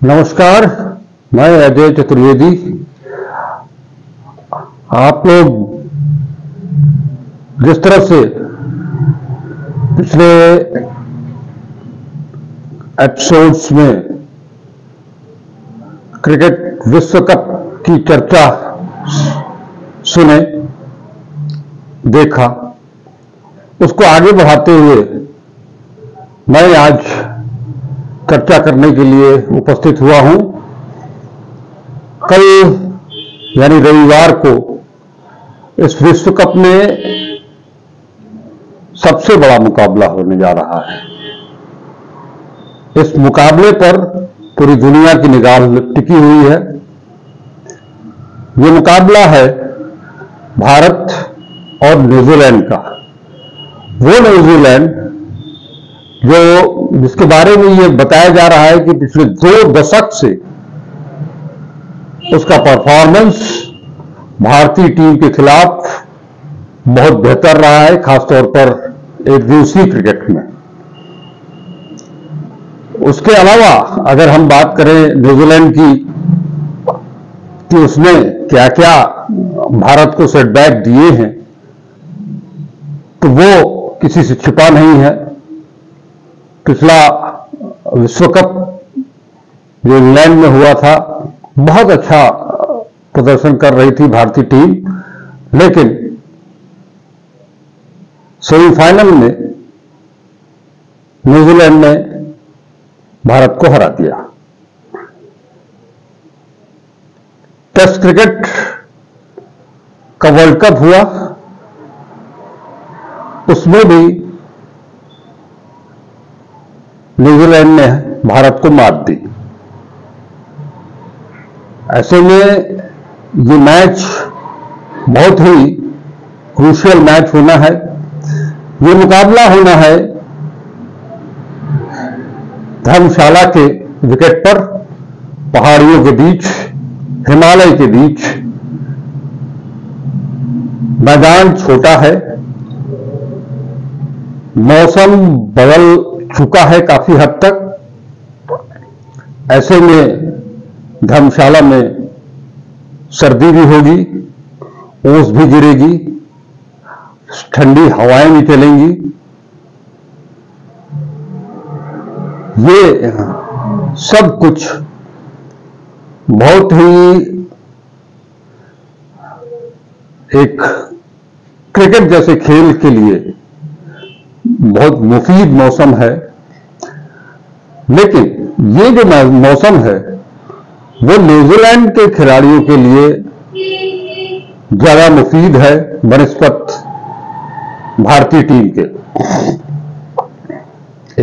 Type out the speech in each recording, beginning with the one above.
नमस्कार। मैं अजय चतुर्वेदी। आप लोग जिस तरह से पिछले एपिसोड्स में क्रिकेट विश्व कप की चर्चा सुने, देखा, उसको आगे बढ़ाते हुए मैं आज चर्चा करने के लिए उपस्थित हुआ हूं। कल यानी रविवार को इस विश्व कप में सबसे बड़ा मुकाबला होने जा रहा है। इस मुकाबले पर पूरी दुनिया की निगाह टिकी हुई है। ये मुकाबला है भारत और न्यूजीलैंड का। वो न्यूजीलैंड जिसके बारे में ये बताया जा रहा है कि पिछले 2 दशक से उसका परफॉर्मेंस भारतीय टीम के खिलाफ बहुत बेहतर रहा है, खासतौर पर एक दिवसीय क्रिकेट में। उसके अलावा अगर हम बात करें न्यूजीलैंड की कि उसने क्या क्या भारत को सेटबैक दिए हैं, तो वो किसी से छिपा नहीं है। पिछला विश्व कप जो इंग्लैंड में हुआ था, बहुत अच्छा प्रदर्शन कर रही थी भारतीय टीम, लेकिन सेमीफाइनल में न्यूजीलैंड ने भारत को हरा दिया। टेस्ट क्रिकेट का वर्ल्ड कप हुआ, उसमें भी न्यूजीलैंड ने भारत को मात दी। ऐसे में ये मैच बहुत ही क्रूशियल मैच होना है। ये मुकाबला होना है धर्मशाला के विकेट पर, पहाड़ियों के बीच, हिमालय के बीच। मैदान छोटा है, मौसम बदल चुका है काफी हद तक। ऐसे में धर्मशाला में सर्दी भी होगी, ओस भी गिरेगी, ठंडी हवाएं भी चलेंगी। ये सब कुछ बहुत ही एक क्रिकेट जैसे खेल के लिए बहुत मुफीद मौसम है। लेकिन ये जो मौसम है वो न्यूजीलैंड के खिलाड़ियों के लिए ज्यादा मुफीद है बनिस्बत भारतीय टीम के।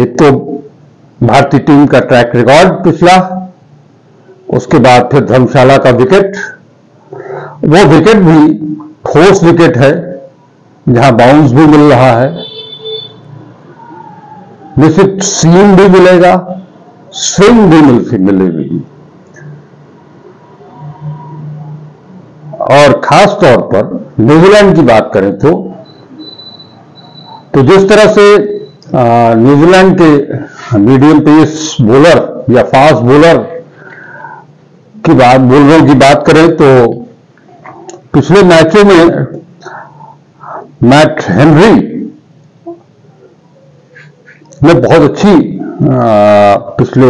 एक तो भारतीय टीम का ट्रैक रिकॉर्ड पिछला, उसके बाद फिर धर्मशाला का विकेट। वो विकेट भी ठोस विकेट है, जहां बाउंस भी मिल रहा है, निश्चित सीम भी मिलेगा, स्विंग भी मिलेगी। और खास तौर पर न्यूजीलैंड की बात करें तो जिस तरह से न्यूजीलैंड के मीडियम पेस बॉलर या फास्ट बॉलरों की बात करें तो पिछले मैचों में मैट हेनरी ने बहुत अच्छी पिछले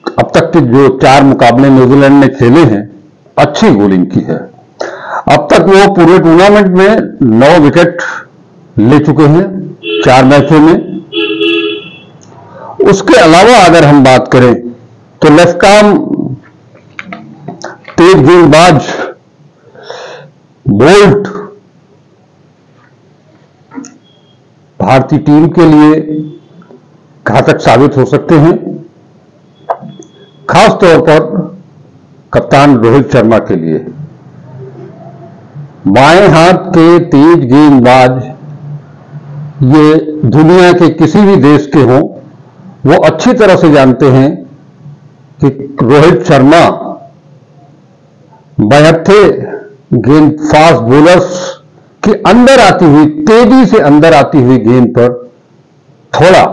अब तक के जो 4 मुकाबले न्यूजीलैंड ने खेले हैं, अच्छी बॉलिंग की है। अब तक वो पूरे टूर्नामेंट में 9 विकेट ले चुके हैं 4 मैचों में। उसके अलावा अगर हम बात करें तो लेफ्ट आर्म तेज गेंदबाज बोल्ट भारतीय टीम के लिए घातक साबित हो सकते हैं, खास तौर पर कप्तान रोहित शर्मा के लिए। बाएं हाथ के तेज गेंदबाज ये दुनिया के किसी भी देश के हों, वो अच्छी तरह से जानते हैं कि रोहित शर्मा बहत्थे गेंद फास्ट बॉलर्स की अंदर आती हुई, तेजी से अंदर आती हुई गेंद पर थोड़ा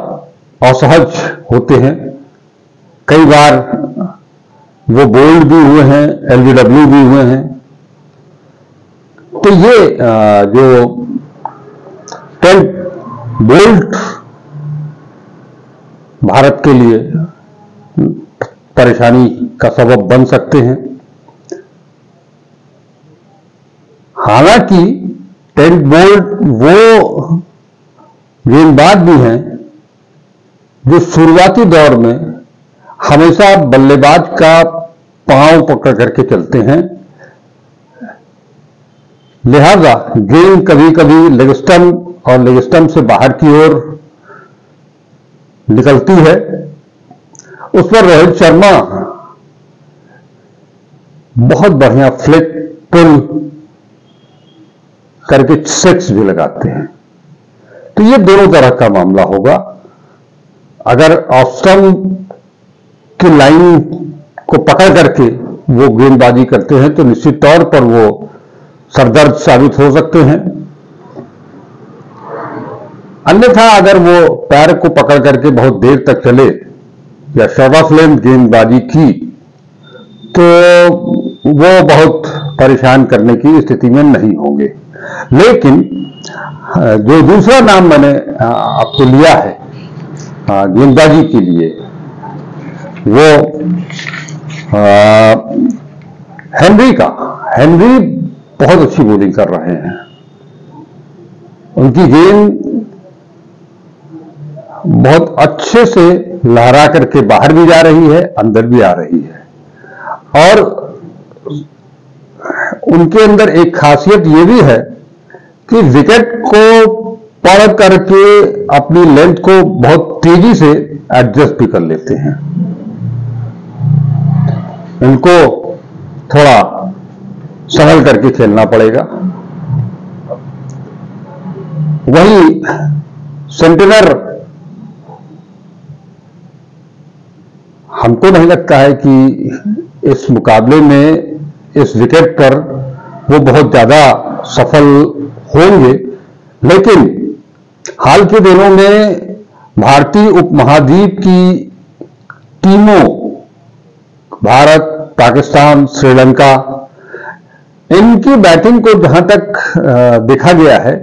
असहज होते हैं। कई बार वो बोल्ड भी हुए हैं, एलबीडब्ल्यू भी हुए हैं। तो ये जो 10 बोल्ट भारत के लिए परेशानी का सबब बन सकते हैं। हालांकि 10 बोल्ट वो गेंदबाज भी हैं जो शुरुआती दौर में हमेशा बल्लेबाज का पांव पकड़ करके चलते हैं, लिहाजा गेंद कभी कभी लेग स्टंप और लेग स्टंप से बाहर की ओर निकलती है। उस पर रोहित शर्मा बहुत बढ़िया फ्लिक पुल करके 6 भी लगाते हैं। तो ये दोनों तरह का मामला होगा। अगर ऑफ स्टंप की लाइन को पकड़ करके वो गेंदबाजी करते हैं तो निश्चित तौर पर वो सरदर्द साबित हो सकते हैं। अन्यथा अगर वो पैर को पकड़ करके बहुत देर तक चले या शॉर्ट ऑफ लेंथ गेंदबाजी की तो वो बहुत परेशान करने की स्थिति में नहीं होंगे। लेकिन जो दूसरा नाम मैंने आपको लिया है गेंदबाजी के लिए, वो हेनरी बहुत अच्छी बॉलिंग कर रहे हैं। उनकी गेंद बहुत अच्छे से लहरा करके बाहर भी जा रही है, अंदर भी आ रही है। और उनके अंदर एक खासियत ये भी है कि विकेट को पढ़ करके अपनी लेंथ को बहुत तेजी से एडजस्ट भी कर लेते हैं। इनको थोड़ा संभल करके खेलना पड़ेगा। वही सेंटेनर, हमको नहीं लगता है कि इस मुकाबले में इस विकेट पर वो बहुत ज्यादा सफल होंगे। लेकिन हाल के दिनों में भारतीय उपमहाद्वीप की टीमों, भारत, पाकिस्तान, श्रीलंका, इनकी बैटिंग को जहां तक देखा गया है,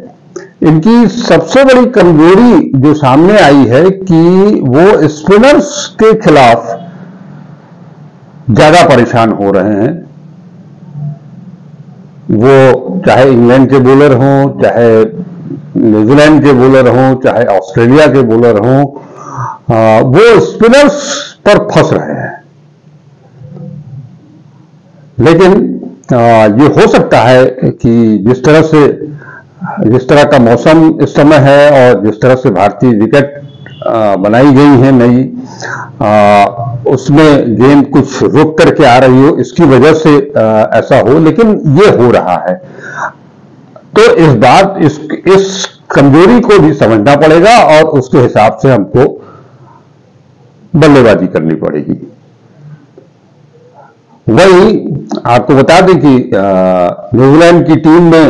इनकी सबसे बड़ी कमजोरी जो सामने आई है कि वो स्पिनर्स के खिलाफ ज्यादा परेशान हो रहे हैं। वो चाहे इंग्लैंड के बॉलर हों, चाहे न्यूजीलैंड के बॉलर हों, चाहे ऑस्ट्रेलिया के बॉलर हों, वो स्पिनर्स पर फंस रहे हैं। लेकिन ये हो सकता है कि जिस तरह का मौसम इस समय है और जिस तरह से भारतीय विकेट बनाई गई है नई, उसमें गेंद कुछ रुक करके आ रही हो, इसकी वजह से ऐसा हो। लेकिन ये हो रहा है तो इस कमजोरी को भी समझना पड़ेगा और उसके हिसाब से हमको बल्लेबाजी करनी पड़ेगी। वही आपको बता दें कि न्यूजीलैंड की टीम में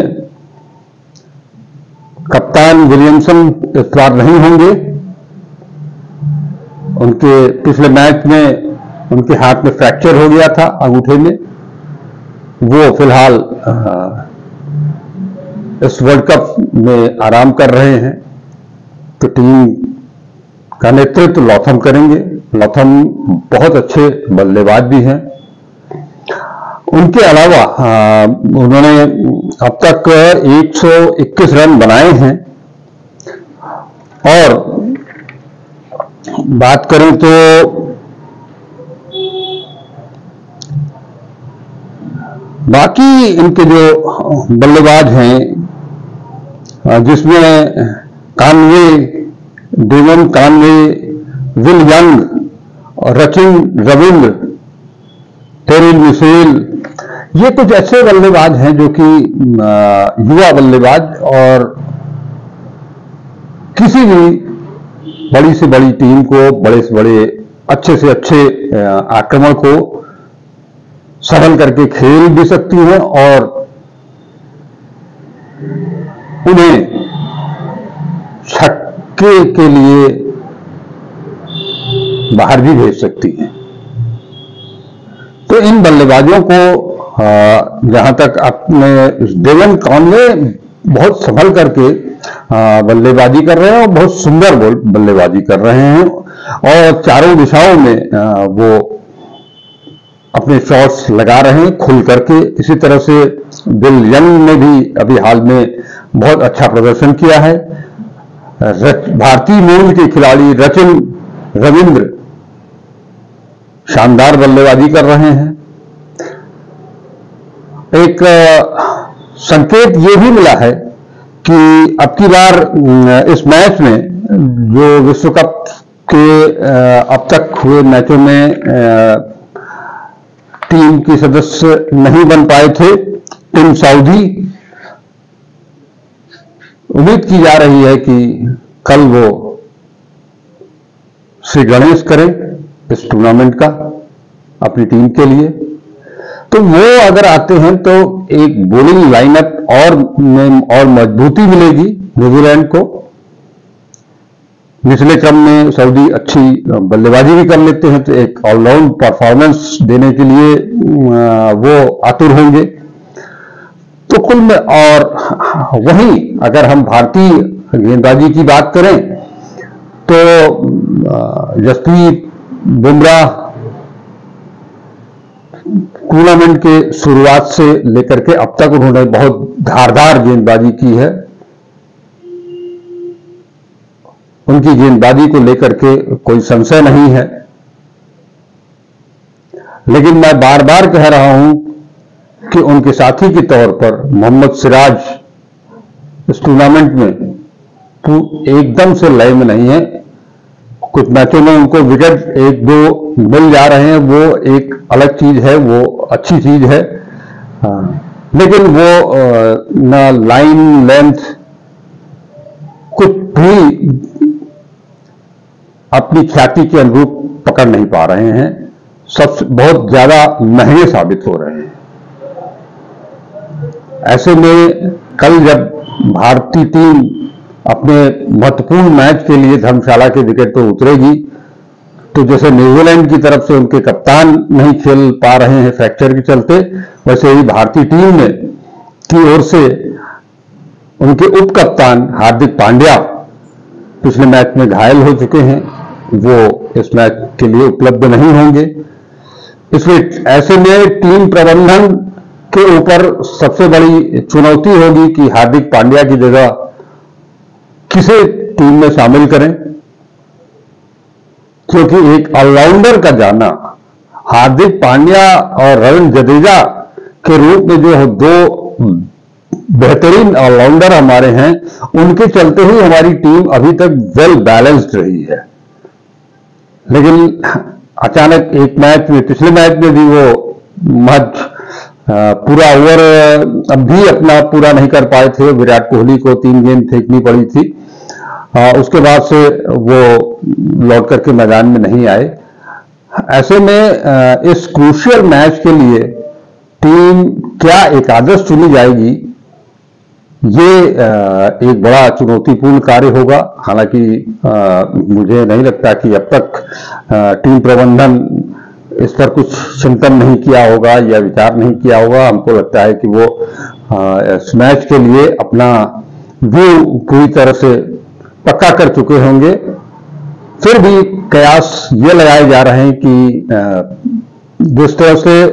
कप्तान विलियमसन इस बार नहीं होंगे। उनके पिछले मैच में उनके हाथ में फ्रैक्चर हो गया था अंगूठे में। वो फिलहाल इस वर्ल्ड कप में आराम कर रहे हैं। तो टीम का नेतृत्व लॉथम करेंगे। लॉथम बहुत अच्छे बल्लेबाज भी हैं। उनके अलावा उन्होंने अब तक 121 रन बनाए हैं। और बात करें तो बाकी इनके जो बल्लेबाज हैं, जिसमें Conway, Devon Conway, Will Young, Rachin Ravindra, Daryl Mitchell, ये कुछ ऐसे बल्लेबाज हैं जो कि युवा बल्लेबाज और किसी भी बड़ी से बड़ी टीम को, बड़े से बड़े, अच्छे से अच्छे आक्रमण को सरल करके खेल भी सकती हैं और उन्हें छक्के के लिए बाहर भी भेज सकती हैं। तो इन बल्लेबाजों को जहां तक अपने डेवन कॉनवे बहुत संभल करके बल्लेबाजी कर रहे हैं और बहुत सुंदर बल्लेबाजी कर रहे हैं और चारों दिशाओं में वो अपने शॉट्स लगा रहे हैं खुल करके। इसी तरह से बिल यंग ने भी अभी हाल में बहुत अच्छा प्रदर्शन किया है। भारतीय मूल के खिलाड़ी रचिन रविंद्र शानदार बल्लेबाजी कर रहे हैं। एक संकेत ये भी मिला है कि अब की बार इस मैच में जो विश्व कप के अब तक हुए मैचों में टीम के सदस्य नहीं बन पाए थे, टीम सऊदी, उम्मीद की जा रही है कि कल वो श्री गणेश करें इस टूर्नामेंट का अपनी टीम के लिए। तो वो अगर आते हैं तो एक बॉलिंग लाइनअप और मजबूती मिलेगी न्यूजीलैंड को। निचले क्रम में सऊदी अच्छी बल्लेबाजी भी कर लेते हैं, तो एक ऑलराउंड परफॉर्मेंस देने के लिए वो आतुर होंगे। तो कुल में, और वहीं अगर हम भारतीय गेंदबाजी की बात करें तो जसप्रीत बुमराह टूर्नामेंट के शुरुआत से लेकर के अब तक उन्होंने बहुत धारदार गेंदबाजी की है। उनकी गेंदबाजी को लेकर के कोई संशय नहीं है, लेकिन मैं बार बार कह रहा हूं कि उनके साथी के तौर पर मोहम्मद सिराज इस टूर्नामेंट में एकदम से लय में नहीं है। कुछ मैचों में उनको विकेट एक दो मिल जा रहे हैं, वो एक अलग चीज है, वो अच्छी चीज है, लेकिन वो न लाइन लेंथ कुछ भी अपनी ख्याति के अनुरूप पकड़ नहीं पा रहे हैं, सबसे बहुत ज्यादा महंगे साबित हो रहे हैं। ऐसे में कल जब भारतीय टीम अपने महत्वपूर्ण मैच के लिए धर्मशाला के विकेट पर उतरेगी, तो जैसे न्यूजीलैंड की तरफ से उनके कप्तान नहीं खेल पा रहे हैं फ्रैक्चर के चलते, वैसे ही भारतीय टीम में की ओर से उनके उप कप्तान हार्दिक पांड्या पिछले मैच में घायल हो चुके हैं, वो इस मैच के लिए उपलब्ध नहीं होंगे। इसलिए ऐसे में टीम प्रबंधन के ऊपर सबसे बड़ी चुनौती होगी कि हार्दिक पांड्या की जगह किसे टीम में शामिल करें, क्योंकि एक ऑलराउंडर का जाना, हार्दिक पांड्या और रविंद्र जडेजा के रूप में जो दो बेहतरीन ऑलराउंडर हमारे हैं, उनके चलते ही हमारी टीम अभी तक वेल बैलेंस्ड रही है। लेकिन अचानक एक मैच में, पिछले मैच में भी वो महज पूरा ओवर अब भी अपना पूरा नहीं कर पाए थे, विराट कोहली को 3 गेंद फेंकनी पड़ी थी, उसके बाद से वो लौट करके मैदान में नहीं आए। ऐसे में इस क्रूशियल मैच के लिए टीम क्या एकादश चुनी जाएगी, ये एक बड़ा चुनौतीपूर्ण कार्य होगा। हालांकि मुझे नहीं लगता कि अब तक टीम प्रबंधन इस पर कुछ चिंतन नहीं किया होगा या विचार नहीं किया होगा। हमको लगता है कि वो इस मैच के लिए अपना व्यू पूरी तरह से पक्का कर चुके होंगे। फिर भी कयास ये लगाए जा रहे हैं कि जिस तरह से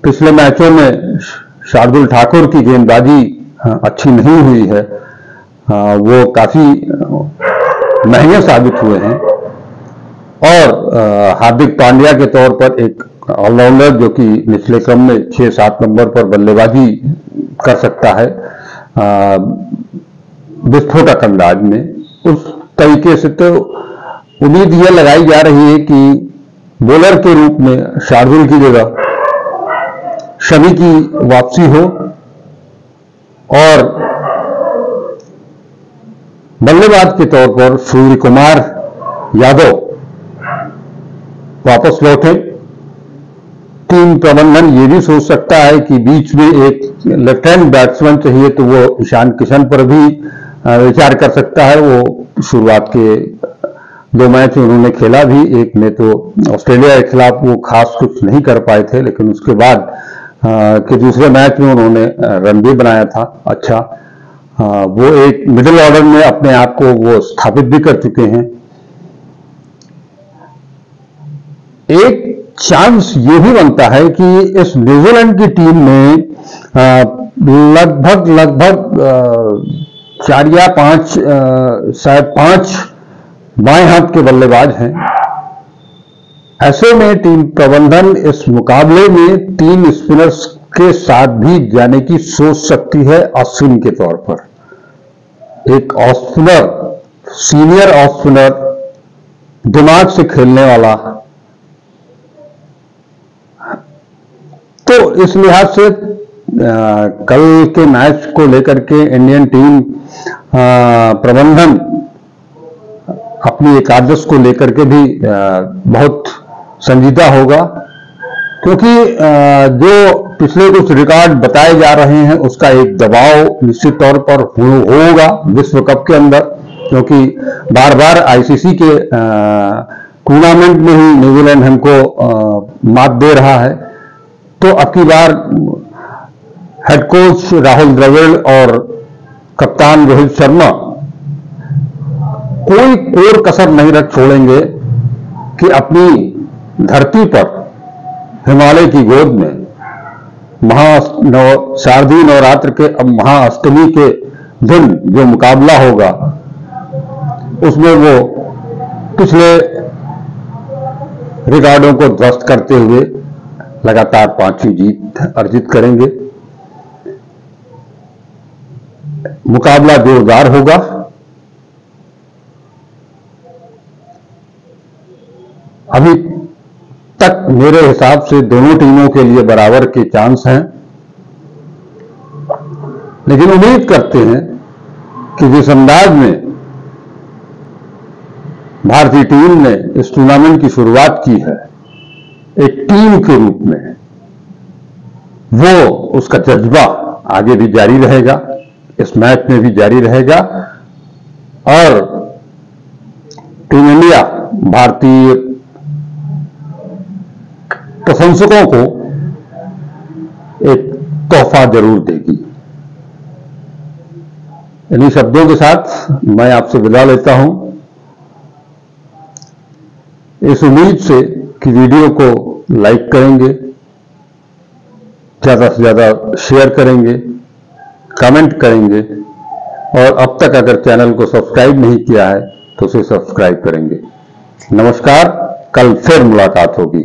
पिछले मैचों में शार्दुल ठाकुर की गेंदबाजी अच्छी नहीं हुई है, वो काफी महंगे साबित हुए हैं, और हार्दिक पांड्या के तौर पर एक ऑलराउंडर जो कि निचले क्रम में 6-7 नंबर पर बल्लेबाजी कर सकता है विस्फोटक अंदाज में, उस तरीके से तो उम्मीद यह लगाई जा रही है कि बॉलर के रूप में शार्दुल की जगह शमी की वापसी हो और बल्लेबाज के तौर पर सूर्य कुमार यादव वापस लौटे। टीम प्रबंधन ये भी सोच सकता है कि बीच में एक लेफ्ट हैंड बैट्समैन चाहिए, तो वो ईशान किशन पर भी विचार कर सकता है। वो शुरुआत के 2 मैच उन्होंने खेला भी, एक में तो ऑस्ट्रेलिया के खिलाफ वो खास कुछ नहीं कर पाए थे, लेकिन उसके बाद के दूसरे मैच में उन्होंने रन भी बनाया था अच्छा। वो एक मिडिल ऑर्डर में अपने आप को वो स्थापित भी कर चुके हैं। एक चांस ये भी बनता है कि इस न्यूजीलैंड की टीम में लगभग 4 या 5 शायद 5 बाएं हाथ के बल्लेबाज हैं। ऐसे में टीम प्रबंधन इस मुकाबले में 3 स्पिनर्स के साथ भी जाने की सोच सकती है ऑस्पिन के तौर पर। एक off spinner, senior off spinner, दिमाग से खेलने वाला, तो इस लिहाज से कल के मैच को लेकर के इंडियन टीम प्रबंधन अपनी एकादश को लेकर के भी बहुत संजीदा होगा, क्योंकि जो पिछले कुछ रिकॉर्ड बताए जा रहे हैं उसका एक दबाव निश्चित तौर पर होगा विश्व कप के अंदर, क्योंकि बार बार आईसीसी के टूर्नामेंट में ही न्यूजीलैंड हमको मात दे रहा है। तो अब की बार हेड कोच राहुल द्रविड़ और कप्तान रोहित शर्मा कोई कोर कसर नहीं रख छोड़ेंगे कि अपनी धरती पर हिमालय की गोद में शारदीय नवरात्र के अब महाअष्टमी के दिन जो मुकाबला होगा उसमें वो पिछले रिकॉर्डों को ध्वस्त करते हुए लगातार 5वीं जीत अर्जित करेंगे। मुकाबला जोरदार होगा। अभी तक मेरे हिसाब से दोनों टीमों के लिए बराबर के चांस हैं, लेकिन उम्मीद करते हैं कि जिस अंदाज में भारतीय टीम ने इस टूर्नामेंट की शुरुआत की है एक टीम के रूप में, वो उसका जज्बा आगे भी जारी रहेगा, इस मैच में भी जारी रहेगा और टीम इंडिया भारतीय प्रशंसकों को एक तोहफा जरूर देगी। इन्हीं शब्दों के साथ मैं आपसे विदा लेता हूं, इस उम्मीद से कि वीडियो को लाइक करेंगे, ज्यादा से ज्यादा शेयर करेंगे, कमेंट करेंगे और अब तक अगर चैनल को सब्सक्राइब नहीं किया है तो उसे सब्सक्राइब करेंगे। नमस्कार, कल फिर मुलाकात होगी।